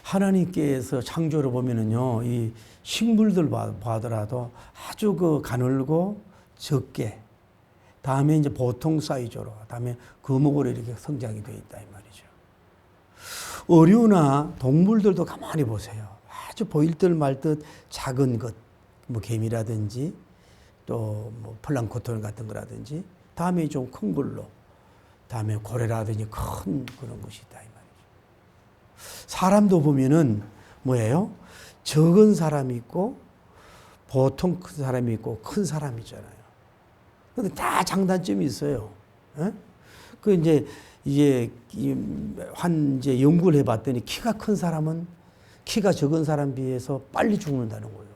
하나님께서 창조를 보면은요, 이 식물들 봐더라도 아주 그 가늘고 적게, 다음에 이제 보통 사이즈로, 다음에 거목으로 이렇게 성장이 되어 있다 이 말이죠. 어류나 동물들도 가만히 보세요. 아주 보일 듯 말 듯 작은 것, 뭐 개미라든지 또 뭐 플랑크톤 같은 거라든지, 다음에 좀 큰 걸로, 다음에 고래라든지 큰 그런 것이 있다 이 말이죠. 사람도 보면은 뭐예요? 적은 사람이 있고 보통 큰 사람이 있고 큰 사람이 있잖아요. 근데 다 장단점이 있어요. 에? 그 이제 연구를 해봤더니 키가 큰 사람은 키가 적은 사람 비해서 빨리 죽는다는 거예요.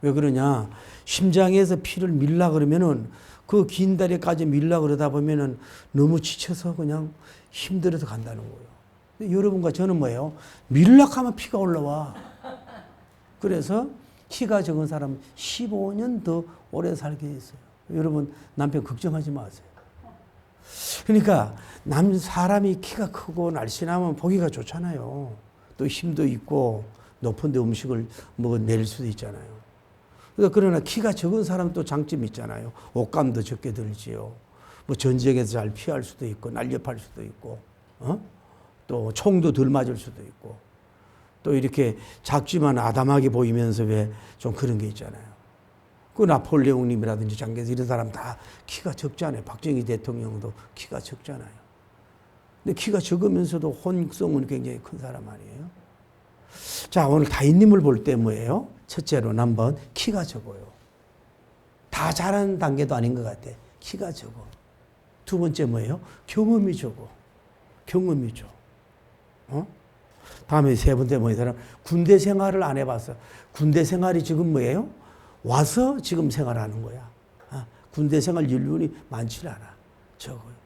왜 그러냐? 심장에서 피를 밀라 그러면은 그 긴 다리까지 밀라 그러다 보면은 너무 지쳐서 그냥 힘들어서 간다는 거예요. 여러분과 저는 뭐예요? 밀락하면 피가 올라와. 그래서 키가 적은 사람은 15년 더 오래 살게 있어요. 여러분 남편 걱정하지 마세요. 그러니까 사람이 키가 크고 날씬하면 보기가 좋잖아요. 또 힘도 있고 높은 데 음식을 낼 수도 있잖아요. 그러나 키가 적은 사람은 또 장점이 있잖아요. 옷감도 적게 들지요. 뭐 전쟁에서 잘 피할 수도 있고 날렵할 수도 있고, 또 총도 덜 맞을 수도 있고, 또 이렇게 작지만 아담하게 보이면서 왜 좀 그런 게 있잖아요. 그 나폴레옹님이라든지 장개서 이런 사람 다 키가 적잖아요. 박정희 대통령도 키가 적잖아요. 근데 키가 적으면서도 혼성은 굉장히 큰 사람 아니에요? 자, 오늘 다윗님을 볼 때 뭐예요? 첫째로는 한번 키가 적어요. 다 잘하는 단계도 아닌 것 같아. 키가 적어. 두 번째 뭐예요? 경험이 적어. 경험이 적. 다음에 세 번째 뭐예요? 사람 군대 생활을 안 해봤어. 군대 생활이 지금 뭐예요? 와서 지금 생활하는 거야. 군대 생활 연륜이 많지 않아. 적어요.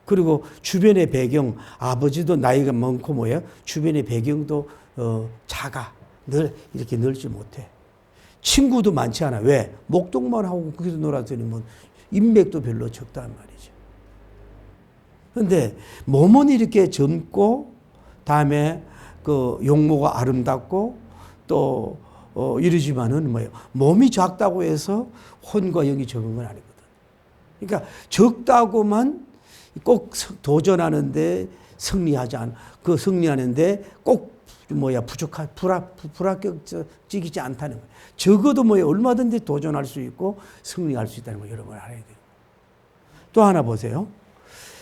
그리고 주변의 배경, 아버지도 나이가 많고 뭐예요? 주변의 배경도 작아. 이렇게 넓지 못해. 친구도 많지 않아. 왜? 목동만 하고 거기서 놀았더니 뭐 인맥도 별로 적단 말이죠. 그런데 몸은 이렇게 젊고, 다음에 그 용모가 아름답고, 또 이러지만은 뭐예요? 몸이 작다고 해서 혼과 영이 적은 건 아니거든. 그러니까 적다고만 꼭 도전하는데 승리하는데 꼭 불합격적이지 않다는 거예요. 적어도 얼마든지 도전할 수 있고 승리할 수 있다는 거 여러분 알아야 돼요. 또 하나 보세요.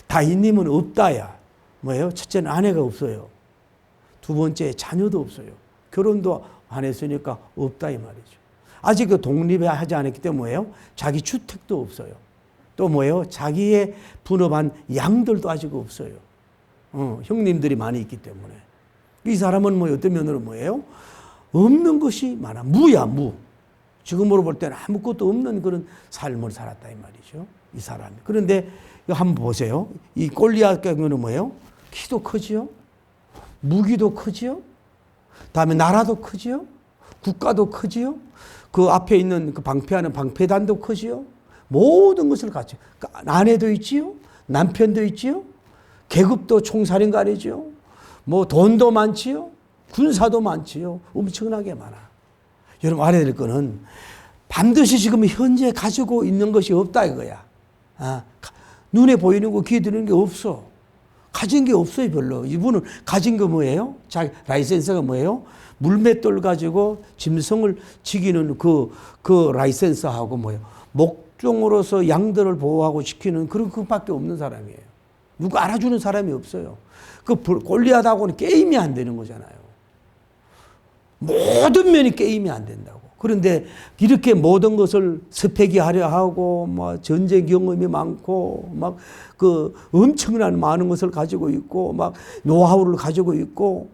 다윗님은 없다야. 뭐예요? 첫째는 아내가 없어요. 두 번째 자녀도 없어요. 결혼도 안 했으니까 없다 이 말이죠. 아직 그 독립하지 않았기 때문에 뭐예요? 자기 주택도 없어요. 또 뭐예요? 자기의 분업한 양들도 아직 없어요. 형님들이 많이 있기 때문에. 이 사람은 어떤 면으로 뭐예요? 없는 것이 많아. 무야, 무. 지금으로 볼 때는 아무것도 없는 그런 삶을 살았다 이 말이죠. 이 사람이. 그런데 한번 보세요. 이 골리앗 경우는 뭐예요? 키도 크지요? 무기도 크지요? 다음에 나라도 크지요? 국가도 크지요? 그 앞에 있는 그 방패하는 방패단도 크지요? 모든 것을 갖춰. 아내도 있지요? 남편도 있지요? 계급도 총사령관이지요? 돈도 많지요? 군사도 많지요? 엄청나게 많아. 여러분 알아야 될 거는 반드시 지금 현재 가지고 있는 것이 없다 이거야. 눈에 보이는 거, 귀에 들리는 게 없어. 가진 게 없어요 별로. 이분은 가진 거 뭐예요? 자기 라이센스가 뭐예요? 물맷돌 가지고 짐승을 지키는 그 라이센스하고 뭐예요? 목종으로서 양들을 보호하고 지키는 그런 것밖에 없는 사람이에요. 누가 알아주는 사람이 없어요. 그 골리앗하고는 게임이 안 되는 거잖아요. 모든 면이 게임이 안 된다고. 그런데 이렇게 모든 것을 스펙이 하려 하고, 전쟁 경험이 많고, 엄청난 많은 것을 가지고 있고, 노하우를 가지고 있고,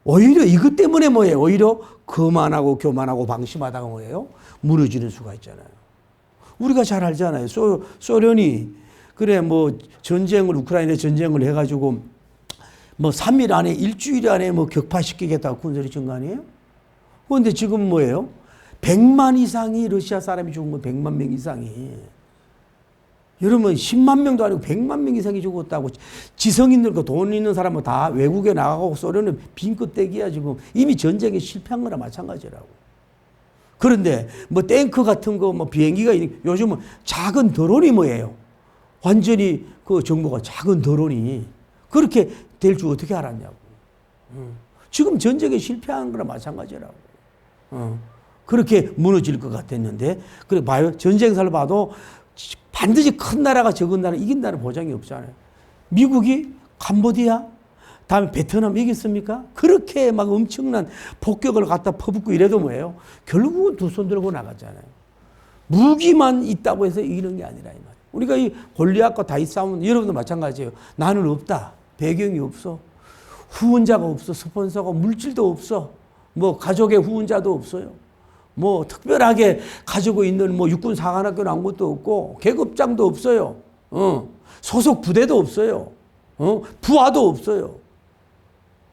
오히려 이것 때문에 뭐예요? 오히려 거만하고 교만하고 방심하다가 뭐예요? 무너지는 수가 있잖아요. 우리가 잘 알잖아요. 소련이, 그래, 우크라이나 전쟁을 해가지고, 3일 안에, 일주일 안에 격파시키겠다고 군설이 준 거 아니에요? 그런데 지금 뭐예요? 100만 이상이 러시아 사람이 죽은 거 100만 명 이상이. 여러분 10만 명도 아니고 100만 명 이상이 죽었다고. 지성인들과 돈 있는 사람은 다 외국에 나가고 소련은 빈끝대기야. 지금 이미 전쟁에 실패한 거나 마찬가지라고. 그런데 뭐 탱크 같은 거 뭐 비행기가 요즘은 작은 드론이 뭐예요? 완전히 그 정보가 작은 드론이 그렇게 될 줄 어떻게 알았냐고. 지금 전쟁에 실패한 거나 마찬가지라고. 그렇게 무너질 것 같았는데, 그래 봐요. 전쟁사를 봐도 반드시 큰 나라가 적은 나라 이긴다는 보장이 없잖아요. 미국이 캄보디아, 다음에 베트남 이겼습니까? 그렇게 막 엄청난 폭격을 갖다 퍼붓고 이래도 뭐예요? 결국은 두 손 들고 나갔잖아요. 무기만 있다고 해서 이기는 게 아니라 이 말이에요. 우리가 이 골리앗과 다윗 싸움은 여러분도 마찬가지예요. 나는 없다. 배경이 없어. 후원자가 없어. 스폰서가 물질도 없어. 뭐 가족의 후원자도 없어요. 뭐 특별하게 가지고 있는 뭐 육군 사관학교 나온 것도 없고 계급장도 없어요. 소속 부대도 없어요. 부하도 없어요.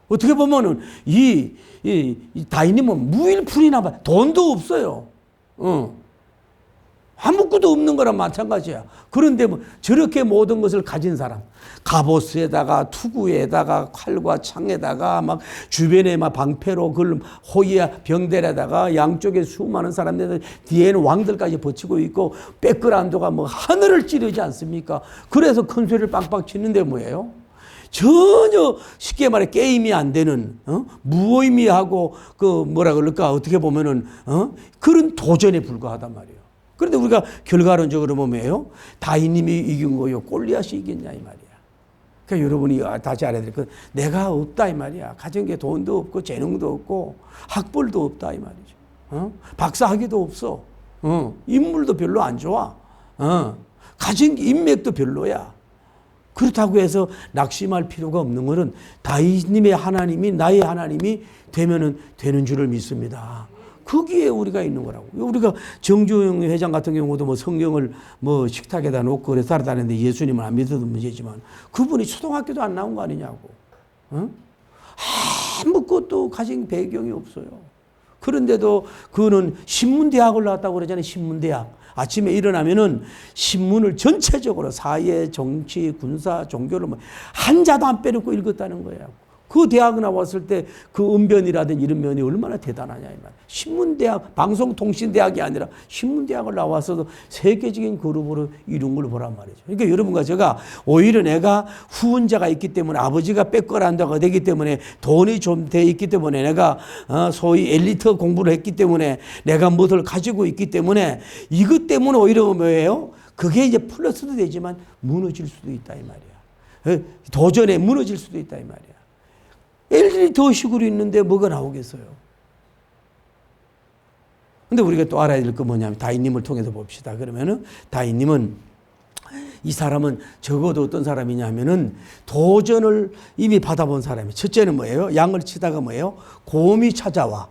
어떻게 보면은 이 다윗님은 무일푼이나 봐. 돈도 없어요. 아무것도 없는 거랑 마찬가지야. 그런데 뭐 저렇게 모든 것을 가진 사람, 갑옷에다가 투구에다가 칼과 창에다가 막 주변에 막 방패로 그 호위와 병대에다가 양쪽에 수많은 사람들 뒤에는 왕들까지 버티고 있고 백그라운드가 뭐 하늘을 찌르지 않습니까? 그래서 큰 소리를 빵빵 치는데 뭐예요? 전혀 쉽게 말해 게임이 안 되는 무의미하고 그 뭐라 그럴까 어떻게 보면은 그런 도전에 불과하단 말이에요. 그런데 우리가 결과론적으로 보면요, 다윗님이 이긴 거요, 골리앗이 이겼냐 이 말이야. 그러니까 여러분이 다시 알아야 될 건 내가 없다 이 말이야. 가진 게 돈도 없고 재능도 없고 학벌도 없다 이 말이죠. 박사학위도 없어. 인물도 별로 안 좋아. 가진 인맥도 별로야. 그렇다고 해서 낙심할 필요가 없는 것은 다윗님의 하나님이 나의 하나님이 되면은 되는 줄을 믿습니다. 거기에 우리가 있는 거라고. 우리가 정주영 회장 같은 경우도 뭐 성경을 뭐 식탁에다 놓고 그래 살아다니는데 예수님을 안 믿어도 문제지만 그분이 초등학교도 안 나온 거 아니냐고. 아무것도 가진 배경이 없어요. 그런데도 그는 신문대학을 나왔다고 그러잖아요. 신문대학. 아침에 일어나면은 신문을 전체적으로 사회, 정치, 군사, 종교를 뭐 한자도 안 빼놓고 읽었다는 거예요. 그 대학 나왔을 때 그 은변이라든지 이런 면이 얼마나 대단하냐 이 말. 신문대학, 방송통신대학이 아니라 신문대학을 나와서도 세계적인 그룹으로 이룬 걸 보란 말이죠. 그러니까 여러분과 제가 오히려 내가 후원자가 있기 때문에 아버지가 백그라운드가 되기 때문에 돈이 좀 돼 있기 때문에 내가 소위 엘리트 공부를 했기 때문에 내가 무엇을 가지고 있기 때문에 이것 때문에 오히려 뭐예요? 그게 이제 플러스도 되지만 무너질 수도 있다 이 말이야. 도전에 무너질 수도 있다 이 말이야. 엘리트 도식으로 있는데 뭐가 나오겠어요? 근데 우리가 또 알아야 될 건 뭐냐면 다윗님을 통해서 봅시다. 그러면은 다윗님은 이 사람은 적어도 어떤 사람이냐면은 도전을 이미 받아본 사람이에요. 첫째는 뭐예요? 양을 치다가 뭐예요? 곰이 찾아와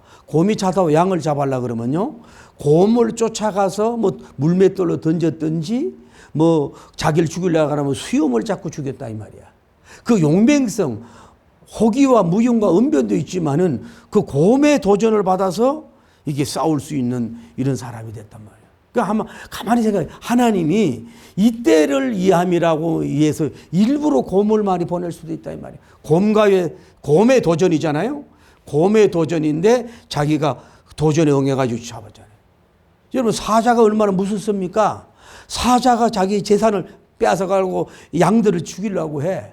양을 잡으려고 그러면요. 곰을 쫓아가서 뭐 물맷돌로 던졌든지 뭐 자기를 죽이려고 하면 수염을 잡고 죽였다 이 말이야. 그 용맹성, 호기와 무용과 은변도 있지만은 그 곰의 도전을 받아서 이게 싸울 수 있는 이런 사람이 됐단 말이에요. 그러니까 한번 가만히 생각해. 하나님이 이때를 이함이라고 위해서 일부러 곰을 많이 보낼 수도 있다 이 말이에요. 곰의 도전이잖아요. 곰의 도전인데 자기가 도전에 응해가지고 잡았잖아요. 여러분 사자가 얼마나 무섭습니까? 사자가 자기 재산을 빼앗아가고 양들을 죽이려고 해.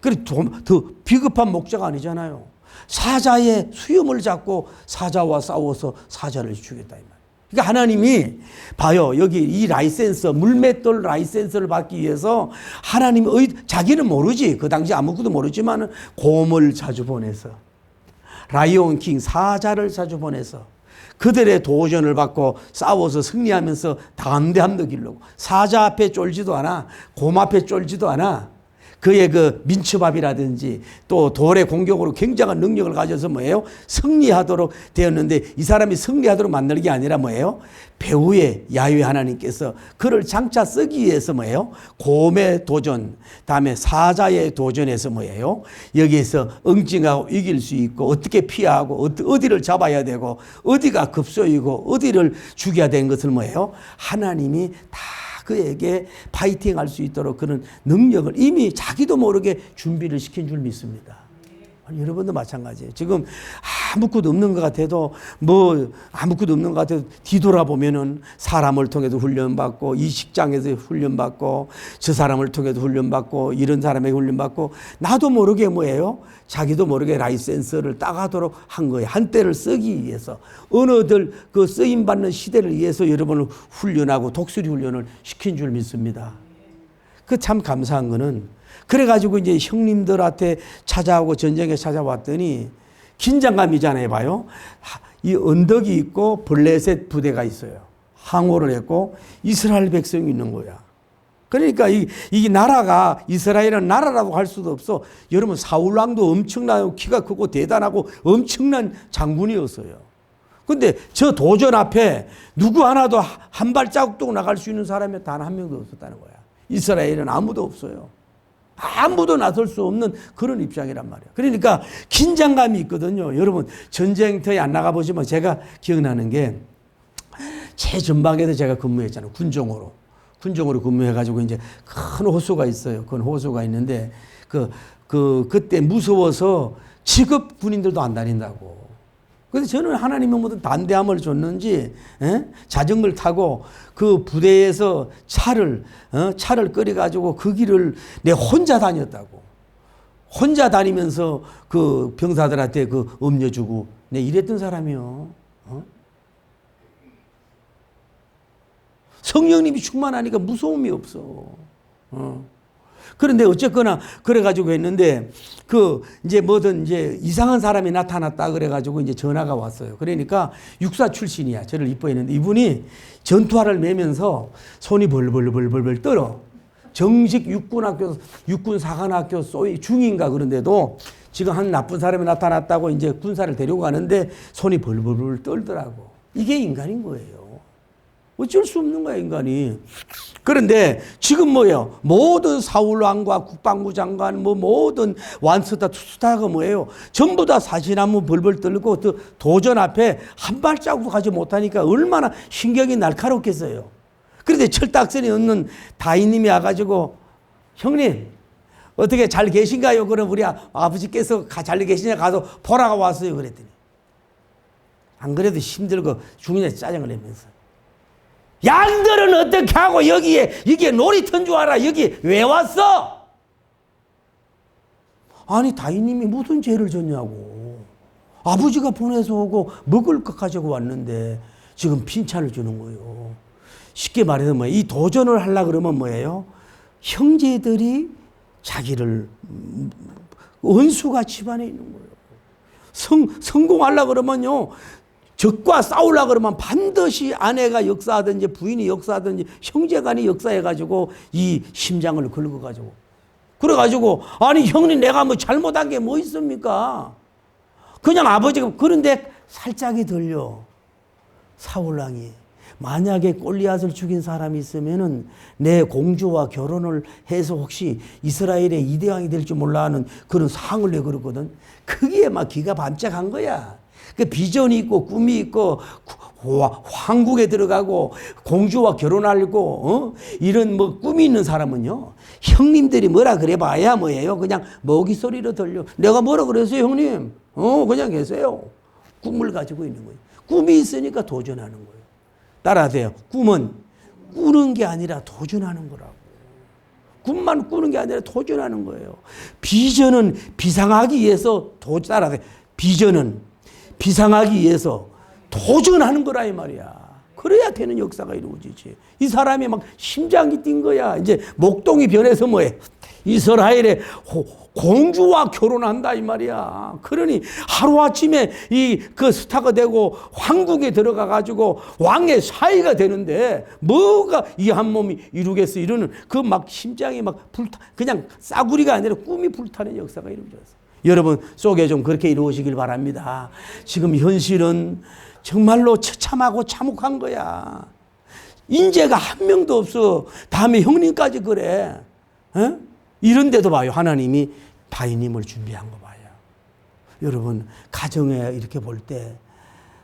그래, 더 비겁한 목자가 아니잖아요. 사자의 수염을 잡고 사자와 싸워서 사자를 죽였다 이 말이에요. 그러니까 하나님이 봐요. 여기 이 라이센스, 물맷돌 라이센스를 받기 위해서 하나님이 자기는 모르지. 그 당시 아무것도 모르지만 곰을 자주 보내서 라이온 킹 사자를 자주 보내서 그들의 도전을 받고 싸워서 승리하면서 담대함도 기르고 사자 앞에 쫄지도 않아. 곰 앞에 쫄지도 않아. 그의 그 민초밥이라든지 또 돌의 공격으로 굉장한 능력을 가져서 뭐예요? 승리하도록 되었는데 이 사람이 승리하도록 만드는 게 아니라 뭐예요? 배후에 야훼 하나님께서 그를 장차 쓰기 위해서 뭐예요? 곰의 도전, 다음에 사자의 도전에서 뭐예요? 여기에서 응징하고 이길 수 있고 어떻게 피하고 어디를 잡아야 되고 어디가 급소이고 어디를 죽여야 되는 것을 뭐예요? 하나님이 다 그에게 파이팅 할 수 있도록 그런 능력을 이미 자기도 모르게 준비를 시킨 줄 믿습니다. 여러분도 마찬가지예요. 지금 아무것도 없는 것 같아도 아무것도 없는 것 같아도 뒤돌아보면은 사람을 통해서 훈련받고 이 직장에서 훈련받고 저 사람을 통해서 훈련받고 이런 사람에게 훈련받고 나도 모르게 자기도 모르게 라이센스를 따가도록 한 거예요. 한때를 쓰기 위해서 어느들 그 쓰임받는 시대를 위해서 여러분을 훈련하고 독수리 훈련을 시킨 줄 믿습니다. 그 참 감사한 거는 그래가지고 이제 형님들한테 찾아오고 전쟁에 찾아왔더니 긴장감이잖아요. 봐요. 이 언덕이 있고 블레셋 부대가 있어요. 항오를 했고 이스라엘 백성이 있는 거야. 그러니까 이 나라가 이스라엘은 나라라고 할 수도 없어. 여러분 사울 왕도 엄청나고 키가 크고 대단하고 엄청난 장군이었어요. 근데 저 도전 앞에 누구 하나도 한 발자국도 나갈 수 있는 사람이 단 한 명도 없었다는 거야. 이스라엘은 아무도 없어요. 아무도 나설 수 없는 그런 입장이란 말이에요. 그러니까 긴장감이 있거든요. 여러분 전쟁터에 안 나가보시면 제가 기억나는 게 최전방에서 제가 근무했잖아요. 군종으로 근무해가지고 이제 큰 호수가 있어요. 큰 호수가 있는데 그때 무서워서 직업 군인들도 안 다닌다고. 그래서 저는 하나님의 모든 담대함을 줬는지 자전거를 타고 그 부대에서 차를 끓여가지고 그 길을 내 혼자 다녔다고. 혼자 다니면서 그 병사들한테 그 음료 주고 내 이랬던 사람이요. 성령님이 충만하니까 무서움이 없어. 그런데 어쨌거나 그래가지고 했는데 이제 이상한 사람이 나타났다 그래가지고 이제 전화가 왔어요. 그러니까 육사 출신이야. 저를 이뻐했는데 이분이 전투화를 매면서 손이 벌벌 떨어. 정식 육군사관학교 소위 중인가 그런데도 지금 한 나쁜 사람이 나타났다고 이제 군사를 데리고 가는데 손이 벌벌 떨더라고. 이게 인간인 거예요. 어쩔 수 없는 거야, 인간이. 그런데 지금 모든 사울왕과 국방부 장관, 모든 완스타, 투스타가 전부 다 사시나무 벌벌 떨고 도전 앞에 한 발자국도 가지 못하니까 얼마나 신경이 날카롭겠어요. 그런데 철딱선이 없는 다인님이 와가지고, 형님, 어떻게 잘 계신가요? 그럼 우리 아버지께서 잘 계시냐 가서 보라가 왔어요. 그랬더니. 안 그래도 힘들고 중년에 짜증을 내면서. 양들은 어떻게 하고 여기에 이게 놀이터인 줄 알아? 여기 왜 왔어? 아니 다인님이 무슨 죄를 졌냐고. 아버지가 보내서 오고 먹을 것 가지고 왔는데 지금 빈차를 주는 거예요. 쉽게 말해서 이 도전을 하려고 그러면 뭐예요? 형제들이 자기를 원수가 집안에 있는 거예요. 성공하려고 그러면요. 적과 싸우려고 그러면 반드시 아내가 역사하든지 부인이 역사하든지 형제간이 역사해가지고 이 심장을 긁어가지고. 그래가지고, 아니, 형님 내가 잘못한 게 뭐 있습니까? 그냥 아버지가, 그런데 살짝이 들려. 사울왕이. 만약에 골리앗을 죽인 사람이 있으면은 내 공주와 결혼을 해서 혹시 이스라엘의 이대왕이 될지 몰라 하는 그런 상을 내걸었거든. 그게 막 기가 반짝한 거야. 그 비전이 있고 꿈이 있고 황국에 들어가고 공주와 결혼하려고 이런 꿈이 있는 사람은요. 형님들이 뭐라 그래 봐야 뭐예요? 그냥 모기 소리로 들려. 내가 뭐라 그랬어요, 형님? 그냥 계세요. 꿈을 가지고 있는 거예요. 꿈이 있으니까 도전하는 거예요. 따라하세요. 꿈은 꾸는 게 아니라 도전하는 거라고. 꿈만 꾸는 게 아니라 도전하는 거예요. 비전은 비상하기 위해서 따라하세요. 비전은 비상하기 위해서 도전하는 거라 이 말이야. 그래야 되는 역사가 이루어지지. 이 사람이 막 심장이 뛴 거야. 이제 목동이 변해서 뭐해? 이스라엘의 공주와 결혼한다 이 말이야. 그러니 하루아침에 그 스타가 되고 황궁에 들어가 가지고 왕의 사위가 되는데 뭐가 이 한 몸이 이루겠어 이러는 그 막 심장이 막 그냥 싸구리가 아니라 꿈이 불타는 역사가 이루어졌어. 여러분 속에 좀 그렇게 이루어지길 바랍니다. 지금 현실은 정말로 처참하고 참혹한 거야. 인재가 한 명도 없어. 다음에 형님까지 그래. 이런데도 봐요. 하나님이 다인님을 준비한 거 봐요. 여러분 가정에 이렇게 볼 때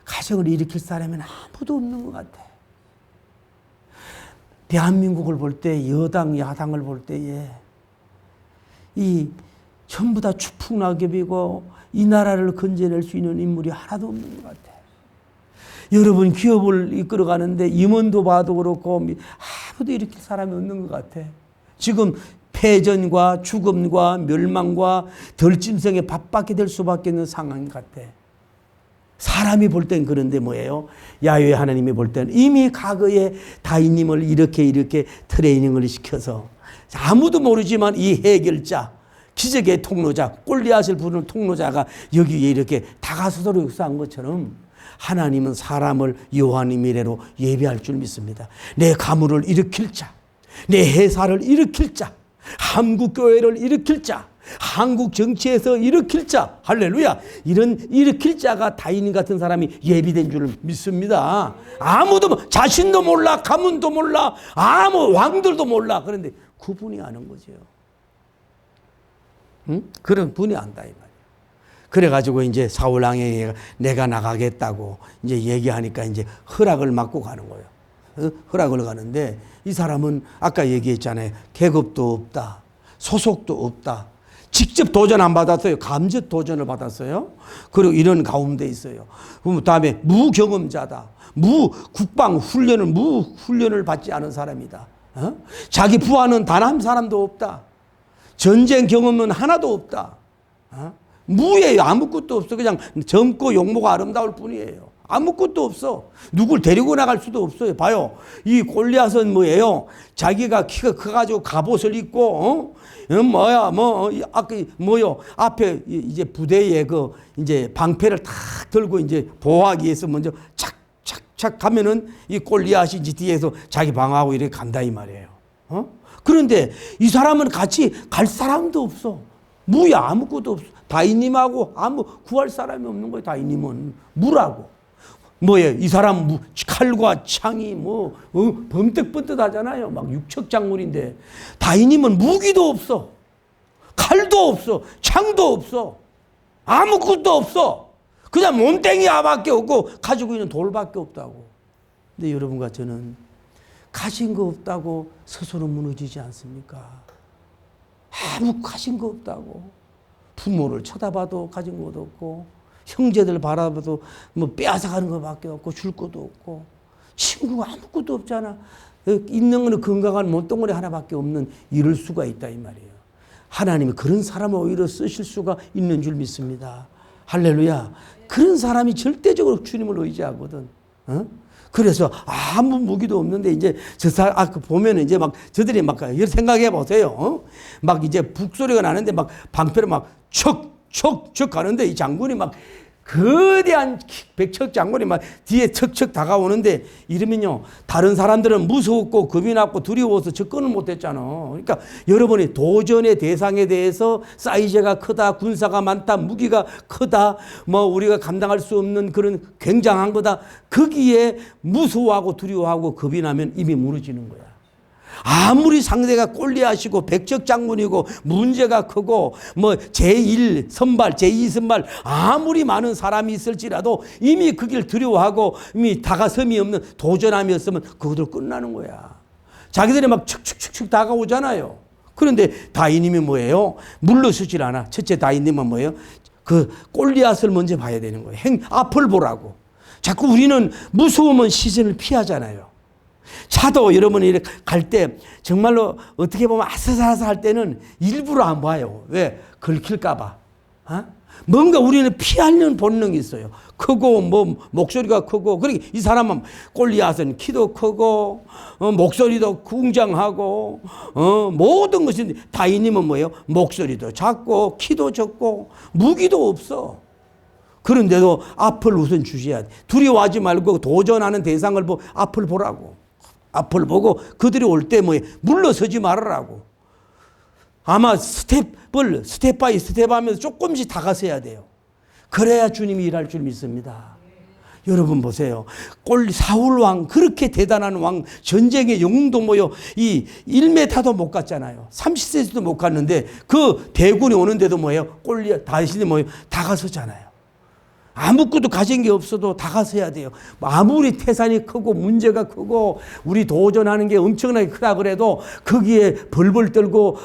가정을 일으킬 사람은 아무도 없는 것 같아. 대한민국을 볼 때, 여당, 야당을 볼 때에 이 전부 다 추풍낙엽이고 이 나라를 건져낼 수 있는 인물이 하나도 없는 것 같아요. 여러분 기업을 이끌어가는데 임원도 봐도 그렇고 아무도 일으킬 사람이 없는 것 같아. 지금 패전과 죽음과 멸망과 덜짐승에 밥받게 될 수밖에 없는 상황 같아. 사람이 볼 땐 그런데 뭐예요? 야훼 하나님이 볼 때는 이미 과거에 다윗님을 이렇게 트레이닝을 시켜서 아무도 모르지만 이 해결자, 기적의 통로자, 골리앗을 부르는 통로자가 여기에 이렇게 다가서도록 역사한 것처럼 하나님은 사람을 여호와의 미래로 예비할 줄 믿습니다. 내 가문을 일으킬 자, 내 회사를 일으킬 자, 한국 교회를 일으킬 자, 한국 정치에서 일으킬 자, 할렐루야. 이런 일으킬 자가 다윗 같은 사람이 예비된 줄 믿습니다. 아무도 자신도 몰라, 가문도 몰라, 아무 왕들도 몰라. 그런데 그분이 아는 거죠. 응? 그런 분이 안다 이 말이에요. 그래가지고 이제 사울 왕에게 내가 나가겠다고 이제 얘기하니까 이제 허락을 받고 가는 거예요. 허락을 가는데 이 사람은 아까 얘기했잖아요. 계급도 없다, 소속도 없다. 직접 도전 안 받았어요. 감적 도전을 받았어요. 그리고 이런 가운데 있어요. 그럼 다음에 무경험자다. 국방 훈련을 받지 않은 사람이다. 자기 부하는 단 한 사람도 없다. 전쟁 경험은 하나도 없다. 무예요. 아무것도 없어. 그냥 젊고 용모가 아름다울 뿐이에요. 아무것도 없어. 누굴 데리고 나갈 수도 없어요. 봐요. 이 골리앗은 뭐예요? 자기가 키가 커가지고 갑옷을 입고, 앞에 이제 부대에 이제 방패를 탁 들고 이제 보호하기 위해서 먼저 착착착 가면은 이 골리앗이 이제 뒤에서 자기 방어하고 이렇게 간다 이 말이에요. 그런데 이 사람은 같이 갈 사람도 없어. 무야. 아무것도 없어. 다윗님하고 아무 구할 사람이 없는 거예요. 다윗님은 무라고. 뭐예요? 이 사람 칼과 창이 번뜩번뜩 하잖아요. 막 육척장군인데 다윗님은 무기도 없어. 칼도 없어. 창도 없어. 아무것도 없어. 그냥 몸뚱이 하나밖에 없고 가지고 있는 돌밖에 없다고. 근데 여러분과 저는 가진 거 없다고 스스로 무너지지 않습니까? 아무 가진 거 없다고. 부모를 쳐다봐도 가진 것도 없고, 형제들 바라봐도 빼앗아가는 것밖에 없고, 줄 것도 없고, 친구가 아무것도 없잖아. 있는 거는 건강한 몸뚱아리 하나밖에 없는 이럴 수가 있다 이 말이에요. 하나님이 그런 사람을 오히려 쓰실 수가 있는 줄 믿습니다. 할렐루야. 그런 사람이 절대적으로 주님을 의지하거든. 그래서 아무 무기도 없는데 이제 보면 이제 막 저들이 막 생각해 보세요. 막 이제 북소리가 나는데 막 방패를 막 척척척 가는데 이 장군이 막 거대한 백척 장군이 막 뒤에 척척 다가오는데 이러면요 다른 사람들은 무섭고 겁이 났고 두려워서 접근을 못했잖아. 그러니까 여러분이 도전의 대상에 대해서 사이즈가 크다, 군사가 많다, 무기가 크다, 우리가 감당할 수 없는 그런 굉장한 거다. 거기에 무서워하고 두려워하고 겁이 나면 이미 무너지는 거야. 아무리 상대가 골리앗이고 백척 장군이고 문제가 크고 제1 선발, 제2 선발 아무리 많은 사람이 있을지라도 이미 그 길 두려워하고 이미 다가섬이 없는 도전함이 없으면 그것으로 끝나는 거야. 자기들이 막 축축축축 다가오잖아요. 그런데 다윗님이 뭐예요? 물러서질 않아. 첫째 다윗님은 뭐예요? 그 골리앗을 먼저 봐야 되는 거예요. 앞을 보라고. 자꾸 우리는 무서우면 시선을 피하잖아요. 차도 여러분이 이렇게 갈 때 정말로 어떻게 보면 아슬아슬할 때는 일부러 안 봐요. 왜? 걸킬까봐. 뭔가 우리는 피하려는 본능이 있어요. 크고 목소리가 크고 그러니까 이 사람은 골리앗은 키도 크고 목소리도 웅장하고 모든 것이 다윗님은 뭐예요? 목소리도 작고 키도 적고 무기도 없어. 그런데도 앞을 우선 주셔야 돼. 두려워하지 말고 도전하는 대상을 보고 앞을 보라고. 앞을 보고 그들이 올 때 물러서지 말으라고. 아마 스텝 바이 스텝 하면서 조금씩 다가서야 돼요. 그래야 주님이 일할 줄 믿습니다. 여러분 보세요. 사울 왕 그렇게 대단한 왕 전쟁의 영웅도 이 1m도 못 갔잖아요. 30cm도 못 갔는데 그 대군이 오는데도 다윗이 다가서잖아요. 아무것도 가진 게 없어도 다 가서 해야 돼요. 아무리 태산이 크고 문제가 크고 우리 도전하는 게 엄청나게 크다 그래도 거기에 벌벌 떨고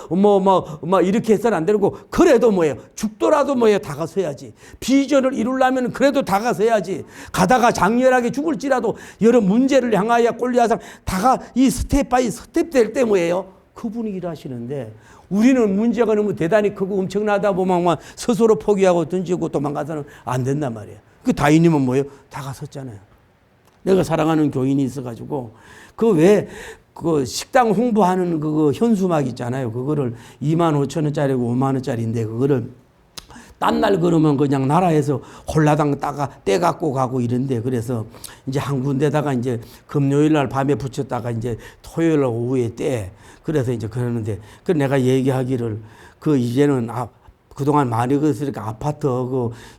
이렇게 해서는 안 되고 그래도 뭐예요? 죽더라도 뭐예요? 다 가서 해야지. 비전을 이루려면 그래도 다 가서 해야지. 가다가 장렬하게 죽을지라도 여러 문제를 향하여 꼴리아상 다가 이 스텝 바이 스텝 될 때 뭐예요? 그분이 일하시는데 우리는 문제가 너무 대단히 크고 엄청나다 보면 스스로 포기하고 던지고 도망가서는 안 된단 말이에요. 그 다윗님은 뭐예요? 다 갔었잖아요. 내가 사랑하는 교인이 있어가지고 그 식당 홍보하는 그거 현수막 있잖아요. 그거를 25,000원짜리고 5만원짜리인데 그거를 딴 날 그러면 그냥 나라에서 홀라당 떼갖고 가고 이런데 그래서 이제 한 군데다가 이제 금요일 날 밤에 붙였다가 이제 토요일 날 오후에 떼. 그래서 이제 그러는데 그 내가 얘기하기를 그 이제는 그동안 많이 그랬으니까 아파트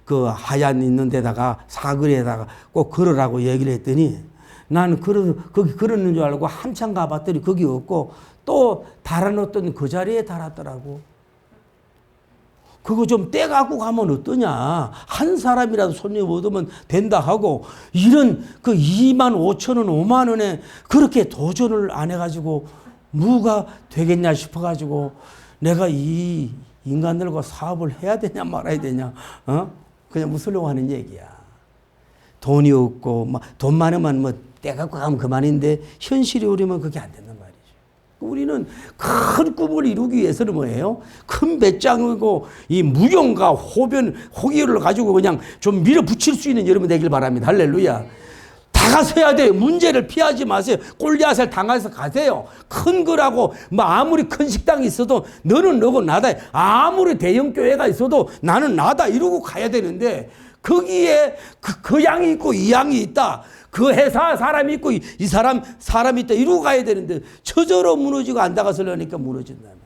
그 하얀 있는 데다가 사거리에다가 꼭 걸으라고 얘기를 했더니 나는 거기 걸었는 줄 알고 한참 가봤더니 거기 없고 또 달아놓던 그 자리에 달았더라고. 그거 좀 떼갖고 가면 어떠냐. 한 사람이라도 손님 얻으면 된다 하고 이런 그 25,000원, 5만 원에 그렇게 도전을 안 해가지고 뭐가 되겠냐 싶어가지고 내가 이 인간들과 사업을 해야 되냐 말아야 되냐. 그냥 웃으려고 하는 얘기야. 돈이 없고 돈 많으면 떼갖고 가면 그만인데 현실이 오려면 그게 안 된단 말이죠. 우리는 큰 꿈을 이루기 위해서는 뭐예요? 큰 배짱이고 이 무용과 호기를 가지고 그냥 좀 밀어붙일 수 있는 여러분 되길 바랍니다. 할렐루야. 다 가서 해야 돼요. 문제를 피하지 마세요. 꼴리앗을 당해서 가세요. 큰 거라고 아무리 큰 식당이 있어도 너는 너고 나다. 아무리 대형 교회가 있어도 나는 나다 이러고 가야 되는데 거기에 그 양이 있고 이 양이 있다. 그 회사 사람이 있고 이 사람이 있다. 이러고 가야 되는데 저절로 무너지고 안 다가서려니까 무너진다면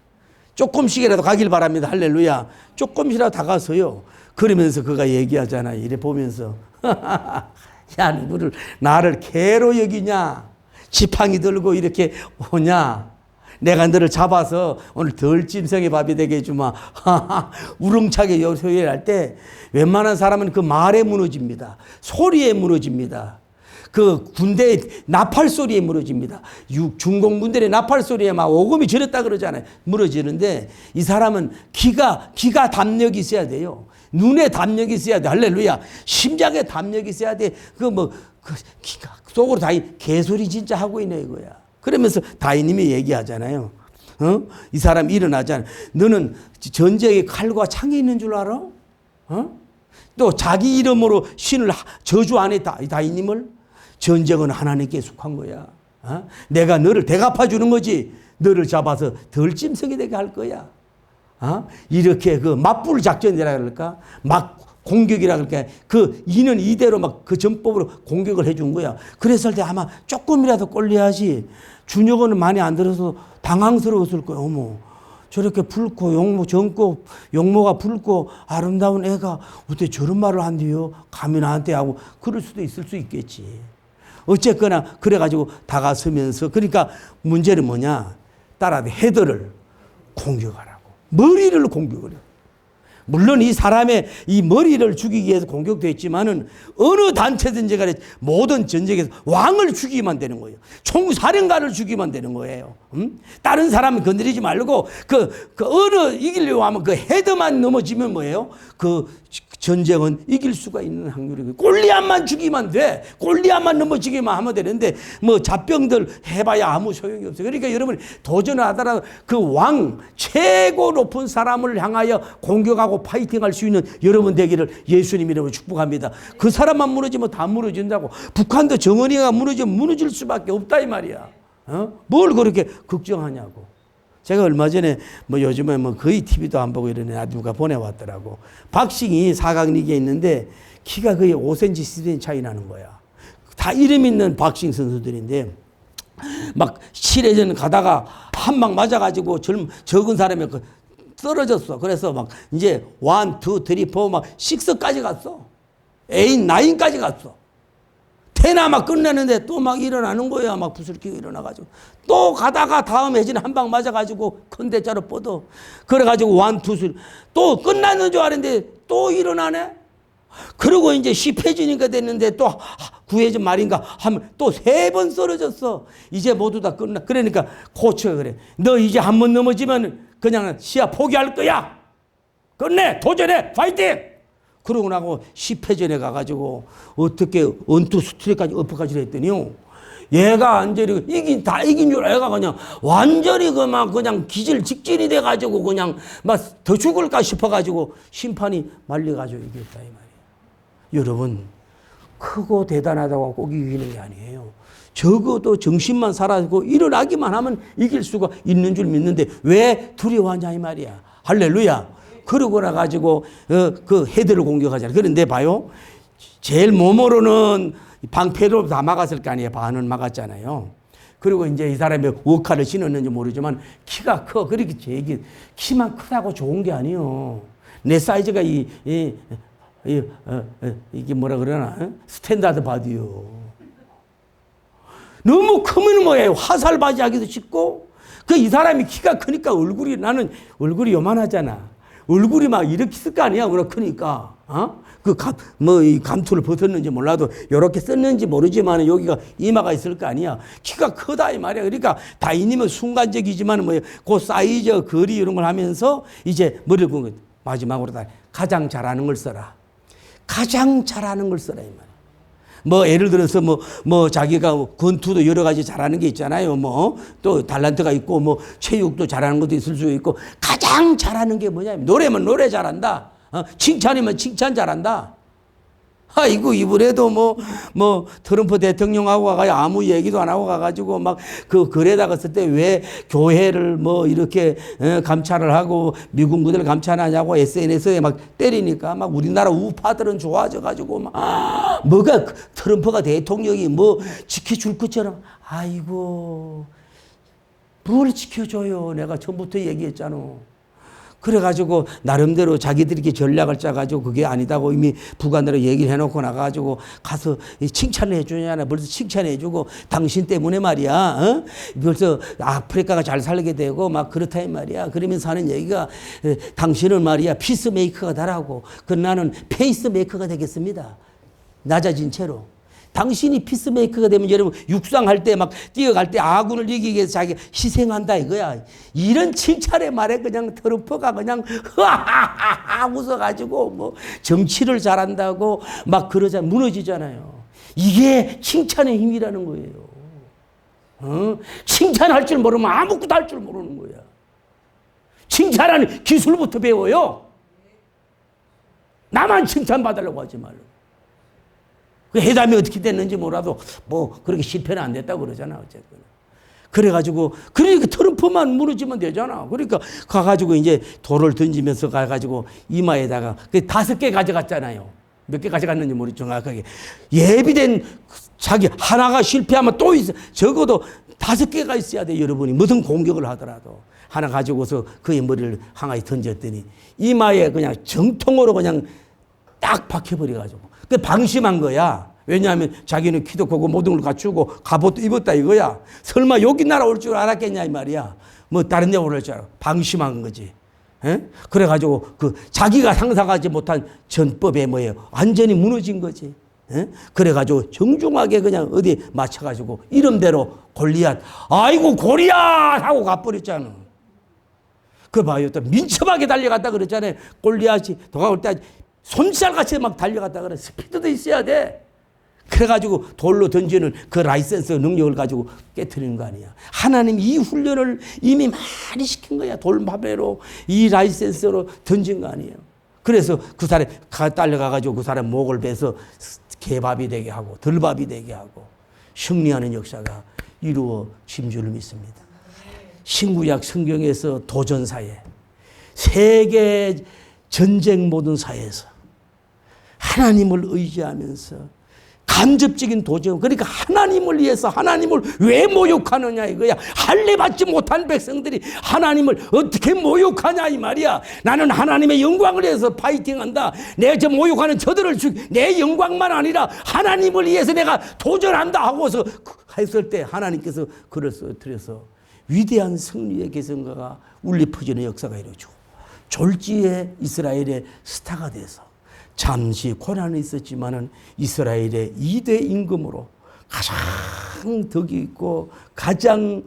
조금씩이라도 가길 바랍니다. 할렐루야. 조금씩이라도 다가서요. 그러면서 그가 얘기하잖아. 이래 보면서 야, 누구를 나를 개로 여기냐? 지팡이 들고 이렇게 오냐? 내가 너를 잡아서 오늘 덜짐승의 밥이 되게 해주마. 우렁차게 요소리할 때 웬만한 사람은 그 말에 무너집니다. 소리에 무너집니다. 그 군대의 나팔 소리에 무너집니다. 중공군들의 나팔 소리에 막 오금이 저렸다 그러잖아요. 무너지는데 이 사람은 기가 담력이 있어야 돼요. 눈에 담력이 있어야 돼. 할렐루야. 심장에 담력이 있어야 돼. 기가 속으로 다윗 개소리 진짜 하고 있네 이거야. 그러면서 다윗님이 얘기하잖아요. 이 사람 일어나잖아. 너는 전쟁에 칼과 창이 있는 줄 알아? 또 자기 이름으로 신을 저주 안 했다. 다윗님을 전쟁은 하나님께 속한 거야. 내가 너를 대갚아 주는 거지. 너를 잡아서 덜짐승이 되게 할 거야. 이렇게 그 맞불 작전이라 그럴까? 막 공격이라 그럴까? 그 이는 이대로 막 그 전법으로 공격을 해준 거야. 그랬을 때 아마 조금이라도 꼴려야지. 준혁은 많이 안 들어서 당황스러웠을 거야. 어머, 저렇게 붉고 용모가 붉고 아름다운 애가 어떻게 저런 말을 한대요? 감히 나한테 하고 그럴 수도 있을 수 있겠지. 어쨌거나 그래가지고 다가서면서 그러니까 문제는 뭐냐? 따라 헤더를 공격하라. 머리를 공격을 해요. 물론 이 사람의 이 머리를 죽이기 위해서 공격됐지만은 어느 단체든지 간에 모든 전쟁에서 왕을 죽이면 되는 거예요. 총사령관을 죽이면 되는 거예요. 다른 사람은 건드리지 말고 어느 이기려고 하면 그 헤드만 넘어지면 뭐예요? 그 전쟁은 이길 수가 있는 확률이. 골리앗만 죽이면 돼. 골리앗만 넘어지기만 하면 되는데 잡병들 해봐야 아무 소용이 없어요. 그러니까 여러분 도전을 하더라도 그 왕 최고 높은 사람을 향하여 공격하고 파이팅할 수 있는 여러분 되기를 예수님 이름으로 축복합니다. 그 사람만 무너지면 다 무너진다고. 북한도 정은이가 무너지면 무너질 수밖에 없다 이 말이야. 뭘 그렇게 걱정하냐고. 제가 얼마 전에 요즘에 거의 TV도 안 보고 이러네. 누가 보내왔더라고. 박싱이 4강 리그에 있는데 키가 거의 5cm, 10cm 차이 나는 거야. 다 이름 있는 박싱 선수들인데 막 7회전 가다가 한 방 맞아가지고 적은 사람이 떨어졌어. 그래서 막 이제 1, 2, 3, 4, 막 6까지 갔어. 8, 9까지 갔어. 테나 막 끝내는데 또 막 일어나는 거야. 막 부스러기고 일어나가지고. 또 가다가 다음 회진 한 방 맞아가지고 큰 대자로 뻗어. 그래가지고 1, 2, 3. 또 끝났는 줄 알았는데 또 일어나네? 그리고 이제 10회지니까 됐는데 또 9회전 말인가 하면 또 3번 쓰러졌어. 이제 모두 다 끝나. 그러니까 코치가 그래. 너 이제 한 번 넘어지면 그냥 시합 포기할 거야. 끝내. 도전해. 파이팅. 그러고 나고 10회전에 가가지고 어떻게 언투 스트레까지 엎어까지 했더니요. 얘가 완전히 다 이긴 줄 애가 그냥 완전히 그냥 기질 직진이 돼가지고 그냥 막 더 죽을까 싶어가지고 심판이 말려가지고 이겼다 이 말이에요. 여러분, 크고 대단하다고 꼭 이기는 게 아니에요. 적어도 정신만 살아있고 일어나기만 하면 이길 수가 있는 줄 믿는데 왜 두려워하냐 이 말이야. 할렐루야. 그러고 나가지고 그 헤드를 공격하잖아요. 그런데 봐요. 제일 몸으로는 방패로 다 막았을 거 아니에요. 반은 막았잖아요. 그리고 이제 이 사람이 워카를 신었는지 모르지만 키가 커. 그렇게 제 키만 크다고 좋은 게 아니에요. 내 사이즈가 이게 뭐라 그러나? 스탠다드 바디요. 너무 크면 뭐예요? 화살 바지 하기도 쉽고, 이 사람이 키가 크니까 나는 얼굴이 요만하잖아. 얼굴이 막 이렇게 쓸 거 아니야? 그러니까 크니까. 이 감투를 벗었는지 몰라도 이렇게 썼는지 모르지만 여기가 이마가 있을 거 아니야. 키가 크다 이 말이야. 그러니까 다이님은 순간적이지만 그 사이즈, 거리 이런 걸 하면서 이제 머리를 굽는 마지막으로 다 가장 잘하는 걸 써라. 가장 잘하는 걸 써라 이 말이야. 예를 들어서 자기가 권투도 여러 가지 잘하는 게 있잖아요. 또 달란트가 있고 체육도 잘하는 것도 있을 수 있고 가장 잘하는 게 뭐냐면 노래면 노래 잘한다. 칭찬이면 칭찬 잘한다. 아이고 이번에도 트럼프 대통령하고 가가지고 아무 얘기도 안 하고 가가지고 막 글에다가 쓸 때 왜 교회를 이렇게 감찰을 하고 미군부대를 감찰하냐고 SNS에 막 때리니까 막 우리나라 우파들은 좋아져가지고 뭐가 트럼프가 대통령이 지켜줄 것처럼 아이고 뭘 지켜줘요. 내가 처음부터 얘기했잖아. 그래가지고 나름대로 자기들이 전략을 짜가지고 그게 아니다고 이미 북한으로 얘기를 해놓고 나가가지고 가서 칭찬을 해주냐나 벌써 칭찬해주고 당신 때문에 말이야. 벌써 아프리카가 잘 살게 되고 막 그렇다 이 말이야. 그러면서 하는 얘기가 당신은 말이야 피스메이커가 다라고. 나는 페이스메이커가 되겠습니다. 낮아진 채로. 당신이 피스메이커가 되면 여러분 육상할 때 막 뛰어갈 때 아군을 이기기 위해서 자기 희생한다 이거야. 이런 칭찬의 말에 그냥 트럼프가 그냥 하하하하 웃어가지고 정치를 잘한다고 막 그러자 무너지잖아요. 이게 칭찬의 힘이라는 거예요. 칭찬할 줄 모르면 아무것도 할 줄 모르는 거야. 칭찬하는 기술부터 배워요. 나만 칭찬받으려고 하지 말고. 그 회담이 어떻게 됐는지 몰라도 그렇게 실패는 안 됐다고 그러잖아. 어쨌든. 그래가지고 그러니까 트럼프만 무너지면 되잖아. 그러니까 가가지고 이제 돌을 던지면서 가가지고 이마에다가 5개 가져갔잖아요. 몇 개 가져갔는지 모르 정확하게. 예비된 자기 하나가 실패하면 또 있어. 적어도 5개가 있어야 돼. 여러분이 무슨 공격을 하더라도. 하나 가지고서 그의 머리를 항아리 던졌더니 이마에 그냥 정통으로 그냥 딱 박혀버려가지고. 방심한 거야. 왜냐하면 자기는 키도 크고 모든 걸 갖추고 갑옷도 입었다 이거야. 설마 여기 날아올 줄 알았겠냐 이 말이야. 다른 데 오를 줄 알아. 방심한 거지. 에? 그래가지고 자기가 상상하지 못한 전법에 완전히 무너진 거지. 에? 그래가지고 정중하게 그냥 어디 맞춰가지고 이름대로 골리앗. 아이고 골리앗 하고 가버렸잖아. 봐요. 또 민첩하게 달려갔다 그랬잖아요. 골리앗이 도망올 때 손살같이 막 달려갔다 그래. 스피드도 있어야 돼. 그래가지고 돌로 던지는 그 라이센스 능력을 가지고 깨트리는 거 아니야. 하나님 이 훈련을 이미 많이 시킨 거야. 돌마배로 이 라이센스로 던진 거 아니에요. 그래서 그 사람 딸려가가지고 그 사람 목을 베서 개밥이 되게 하고 들밥이 되게 하고 승리하는 역사가 이루어진 줄 믿습니다. 신구약 성경에서 도전사에 세계 전쟁 모든 사회에서 하나님을 의지하면서 간접적인 도전, 그러니까 하나님을 위해서 하나님을 왜 모욕하느냐 이거야. 할례 받지 못한 백성들이 하나님을 어떻게 모욕하냐 이 말이야. 나는 하나님의 영광을 위해서 파이팅한다. 내가 저 모욕하는 저들을 내 영광만 아니라 하나님을 위해서 내가 도전한다 하고서 했을 때 하나님께서 글을 써드려서 위대한 승리의 계승가가 울려 퍼지는 역사가 이루어지고 졸지에 이스라엘의 스타가 돼서 잠시 고난이 있었지만은 이스라엘의 2대 임금으로 가장 덕이 있고 가장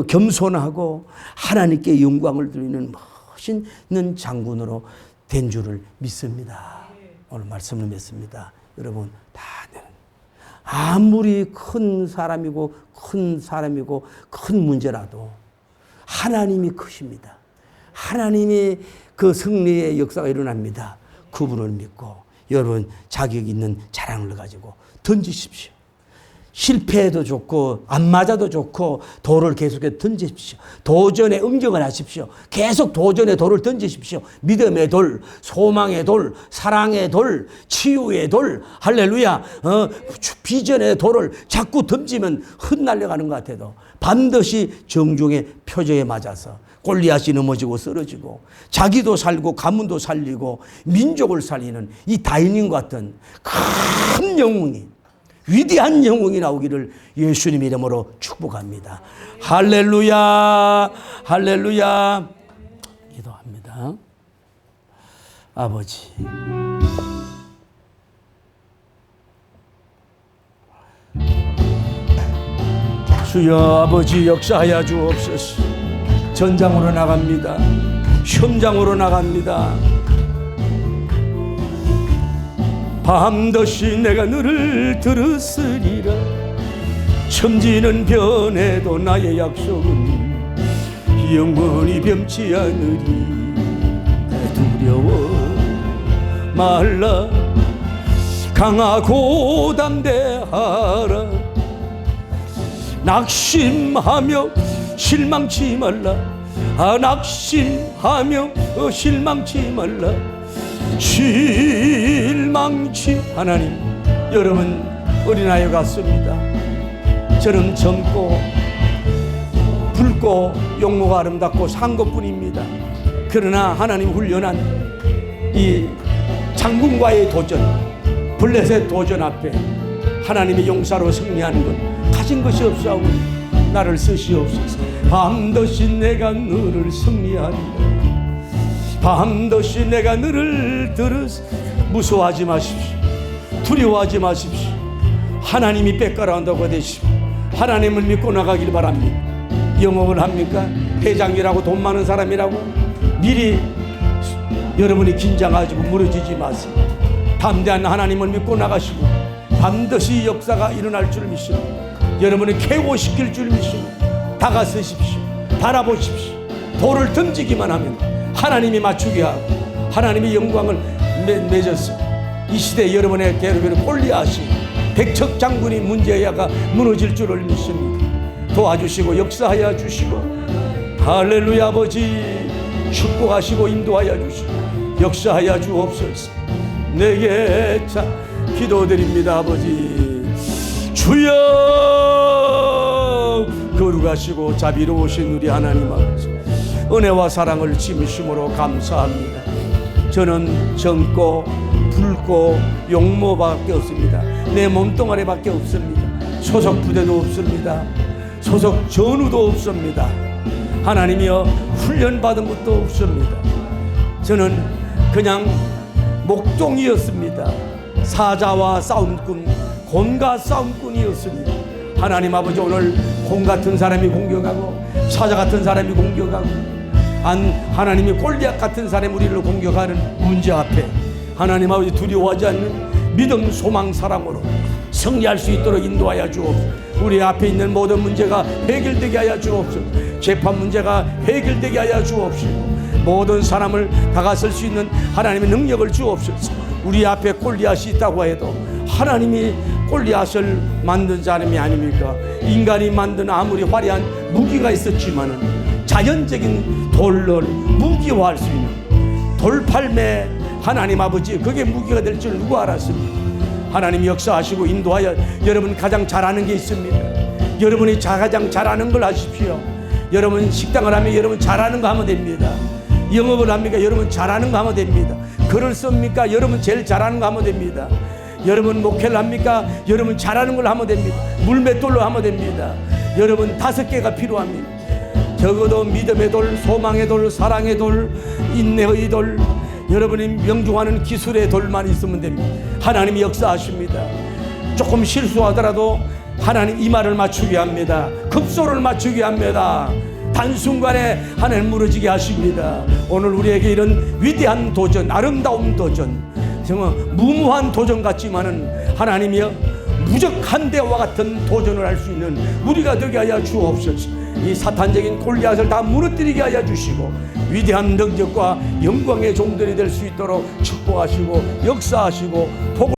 겸손하고 하나님께 영광을 드리는 멋있는 장군으로 된 줄을 믿습니다. 오늘 말씀을 믿습니다. 여러분 다들 아무리 큰 사람이고 큰 문제라도 하나님이 크십니다. 하나님이 그 승리의 역사가 일어납니다. 그분을 믿고 여러분 자격 있는 자랑을 가지고 던지십시오. 실패해도 좋고 안 맞아도 좋고 돌을 계속해서 던지십시오. 도전에 응격을 하십시오. 계속 도전의 돌을 던지십시오. 믿음의 돌, 소망의 돌, 사랑의 돌, 치유의 돌, 할렐루야. 비전의 돌을 자꾸 던지면 흩날려가는 것 같아도 반드시 정중의 표적에 맞아서 골리앗이 넘어지고 쓰러지고 자기도 살고 가문도 살리고 민족을 살리는 이 다윗님 같은 큰 영웅이, 위대한 영웅이 나오기를 예수님 이름으로 축복합니다. 할렐루야, 할렐루야. 기도합니다. 아버지, 주여 아버지 역사하여 주옵소서. 전장으로 나갑니다. 현장으로 나갑니다. 밤덧이 내가 너를 들었으리라. 천지는 변해도 나의 약속은 영원히 변치 않으리. 두려워 말라. 강하고 담대하라. 낙심하며 실망치 말라. 낙심하며 실망치 말라. 실망치. 하나님, 여러분 어린아이 같습니다. 저는 젊고 붉고 용모가 아름답고 산 것뿐입니다. 그러나 하나님 훈련한 이 장군과의 도전, 블레셋 도전 앞에 하나님의 용사로 승리하는 것 가진 것이 없사오니 나를 쓰시옵소서. 밤덧이 내가 너를 승리하리라. 밤덧이 내가 너를 들으시. 무서워하지 마십시오. 두려워하지 마십시오. 하나님이 백가라운다고 되십시오. 하나님을 믿고 나가길 바랍니다. 영업을 합니까? 회장이라고 돈 많은 사람이라고 미리 여러분이 긴장하시고 무너지지 마세요. 담대한 하나님을 믿고 나가시고 반드시 역사가 일어날 줄 믿습니다. 여러분이 쾌고시킬 줄 믿습니다. 다가서십시오. 바라보십시오. 돌을 던지기만 하면 하나님이 맞추게 하고 하나님의 영광을 맺어서 이 시대 여러분의 괴로움을 홀리하시 백척 장군이 문제야가 무너질 줄을 믿습니다. 도와주시고 역사하여 주시고 할렐루야. 아버지 축복하시고 인도하여 주시고 역사하여 주옵소서. 내게 기도드립니다. 아버지 주여 거룩하시고 자비로우신 우리 하나님 아버지 은혜와 사랑을 지으심으로 감사합니다. 저는 젊고 붉고 용모밖에 없습니다. 내 몸뚱아리밖에 없습니다. 소속 부대도 없습니다. 소속 전우도 없습니다. 하나님이여 훈련받은 것도 없습니다. 저는 그냥 목동이었습니다. 사자와 싸움꾼, 곰과 싸움꾼이었습니다. 하나님 아버지 오늘 곰 같은 사람이 공격하고 사자 같은 사람이 공격하고 하나님이 골리앗 같은 사람이 우리를 공격하는 문제 앞에 하나님 아버지 두려워하지 않는 믿음, 소망, 사랑으로 승리할 수 있도록 인도하여 주옵소서. 우리 앞에 있는 모든 문제가 해결되게 하여 주옵소서. 재판 문제가 해결되게 하여 주옵소서. 모든 사람을 다가설 수 있는 하나님의 능력을 주옵소서. 우리 앞에 골리앗이 있다고 해도 하나님이 골리앗을 만든 사람이 아닙니까? 인간이 만든 아무리 화려한 무기가 있었지만은 자연적인 돌을 무기화할 수 있는 돌팔매 하나님 아버지 그게 무기가 될 줄 누가 알았습니까? 하나님이 역사하시고 인도하여 여러분 가장 잘하는 게 있습니다. 여러분이 가장 잘하는 걸 하십시오. 여러분 식당을 하면 여러분 잘하는 거 하면 됩니다. 영업을 합니까? 여러분 잘하는 거 하면 됩니다. 글을 씁니까? 여러분 제일 잘하는 거 하면 됩니다. 여러분 목회를 합니까? 여러분 잘하는 걸 하면 됩니다. 물맷돌로 하면 됩니다. 여러분 5개가 필요합니다. 적어도 믿음의 돌, 소망의 돌, 사랑의 돌, 인내의 돌, 여러분이 명중하는 기술의 돌만 있으면 됩니다. 하나님이 역사하십니다. 조금 실수하더라도 하나님 이 말을 맞추게 합니다. 급소를 맞추게 합니다. 단순간에 하나님 무너지게 하십니다. 오늘 우리에게 이런 위대한 도전, 아름다운 도전, 정말 무모한 도전 같지만은 하나님이 무적한 대와 같은 도전을 할 수 있는 우리가 되게 하여 주옵소서. 이 사탄적인 골리앗을 다 무너뜨리게 하여 주시고 위대한 능력과 영광의 종들이 될 수 있도록 축복하시고 역사하시고 복을